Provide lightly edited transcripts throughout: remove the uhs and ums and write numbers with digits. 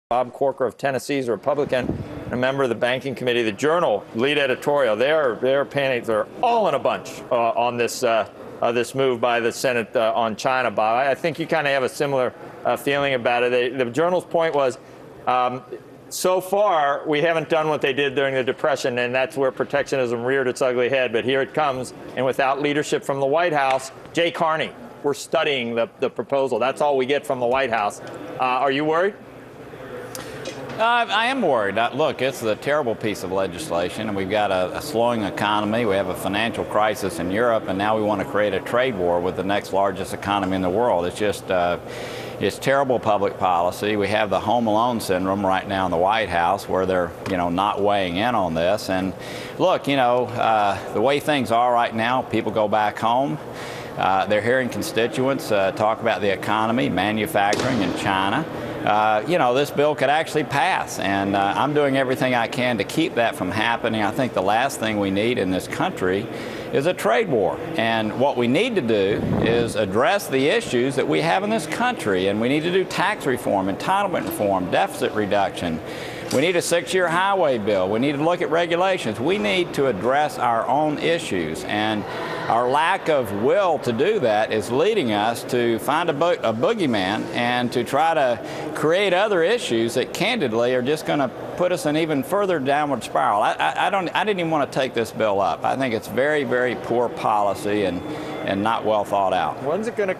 Bob Corker of Tennessee is a Republican, a member of the banking committee. The Journal lead editorial. They're panicked. They're all in a bunch on this this move by the Senate on China. Bob, I think you kind of have a similar feeling about it. The Journal's point was, so far we haven't done what they did during the Depression, and that's where protectionism reared its ugly head. But here it comes, and without leadership from the White House, Jay Carney, we're studying the proposal. That's all we get from the White House. Are you worried? I am worried. Look, it's a terrible piece of legislation, and we've got a slowing economy. We have a financial crisis in Europe, and now we want to create a trade war with the next largest economy in the world. It's just, it's terrible public policy. We have the Home Alone syndrome right now in the White House, where they're, not weighing in on this. And look, the way things are right now, people go back home. They're hearing constituents talk about the economy, manufacturing in China. This bill could actually pass, and I'm doing everything I can to keep that from happening. I think the last thing we need in this country is a trade war, and what we need to do is address the issues that we have in this country, and we need to do tax reform, entitlement reform, deficit reduction. We need a 6-year highway bill. We need to look at regulations. We need to address our own issues, and our lack of will to do that is leading us to find a boogeyman and to try to create other issues that candidly are just going to put us in even further downward spiral. I didn't even want to take this bill up. I think it's very, very poor policy and not well thought out. When's it going to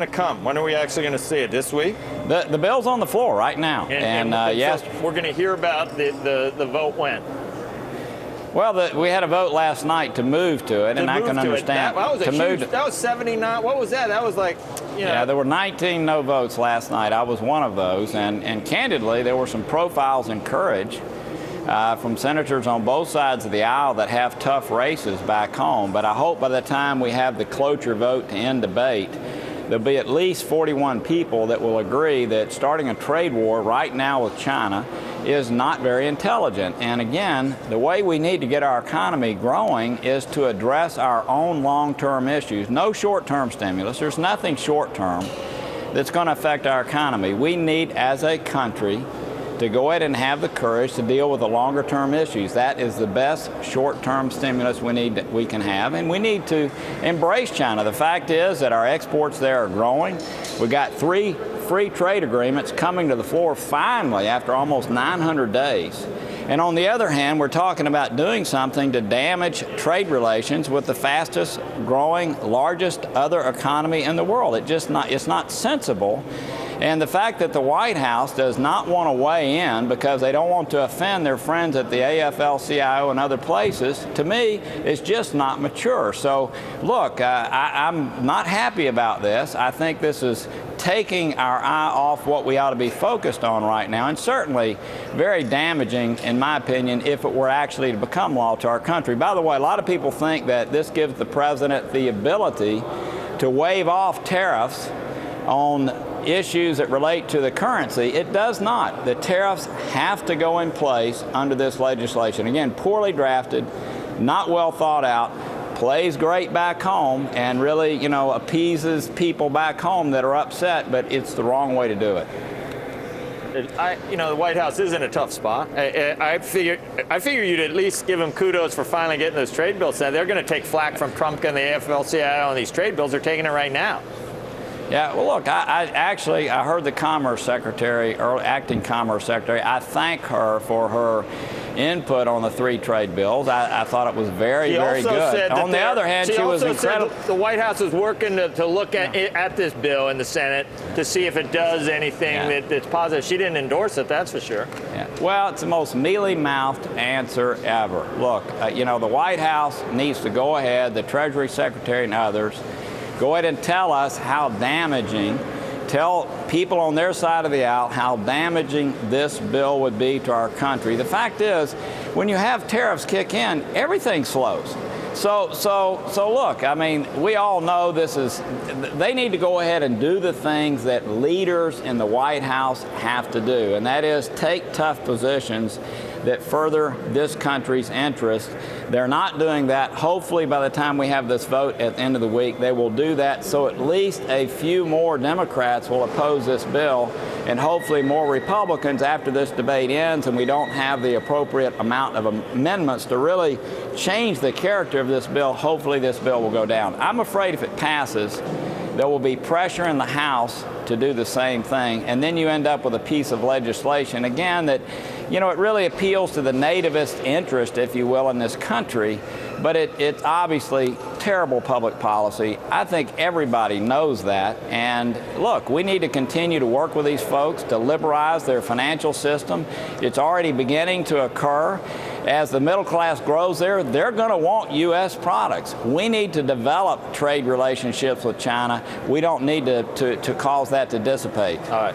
come? When are we actually going to see it? This week? The bill's on the floor right now, and yes, so we're going to hear about the vote when. Well, we had a vote last night to move to it, and I can understand. That was 79. What was that? That was like, Yeah, there were 19 no votes last night. I was one of those, and candidly, there were some profiles in courage from senators on both sides of the aisle that have tough races back home. But I hope by the time we have the cloture vote to end debate, there'll be at least 41 people that will agree that starting a trade war right now with China is not very intelligent. And again, the way we need to get our economy growing is to address our own long-term issues. No short-term stimulus. There's nothing short-term that's going to affect our economy. We need, as a country, to go ahead and have the courage to deal with the longer-term issues. That is the best short-term stimulus we can have, and we need to embrace China. The fact is that our exports there are growing. We got 3 free trade agreements coming to the floor finally after almost 900 days. And on the other hand, we're talking about doing something to damage trade relations with the fastest growing, largest other economy in the world. It's not sensible. And the fact that the White House does not want to weigh in because they don't want to offend their friends at the AFL-CIO and other places, to me, is just not mature. So, look, I'm not happy about this. I think this is taking our eye off what we ought to be focused on right now, and certainly very damaging, in my opinion, if it were actually to become law to our country. By the way, a lot of people think that this gives the president the ability to waive off tariffs on issues that relate to the currency. It does not. The tariffs have to go in place under this legislation. Again, poorly drafted, not well thought out, plays great back home, and really, appeases people back home that are upset, but it's the wrong way to do it. The White House is in a tough spot. I figure you'd at least give them kudos for finally getting those trade bills sent. They're going to take flack from Trump and the AFL-CIO on these trade bills. They're taking it right now. Yeah, well, look, I heard the Commerce Secretary, or Acting Commerce Secretary. I thank her for her input on the 3 trade bills. I thought it was very good. On the other hand, she was incredible. The White House is working to look at this bill in the Senate to see if it does anything that's positive. She didn't endorse it, that's for sure. Yeah. Well, it's the most mealy-mouthed answer ever. Look, the White House needs to go ahead, the Treasury Secretary and others, go ahead and tell us how damaging, tell people on their side of the aisle how damaging this bill would be to our country. The fact is, when you have tariffs kick in, everything slows. So look, I mean, we all know they need to go ahead and do the things that leaders in the White House have to do, and that is take tough positions that further this country's interests. They're not doing that. Hopefully, by the time we have this vote at the end of the week, they will do that, so at least a few more Democrats will oppose this bill and hopefully more Republicans after this debate ends and we don't have the appropriate amount of amendments to really change the character of this bill. Hopefully this bill will go down. I'm afraid if it passes, there will be pressure in the House to do the same thing, and then you end up with a piece of legislation, again, that, you know, it really appeals to the nativist interest, if you will, in this country, but it's obviously terrible public policy. I think everybody knows that, and look, we need to continue to work with these folks to liberalize their financial system. It's already beginning to occur. As the middle class grows there, they're going to want U.S. products. We need to develop trade relationships with China. We don't need to cause that to dissipate. All right.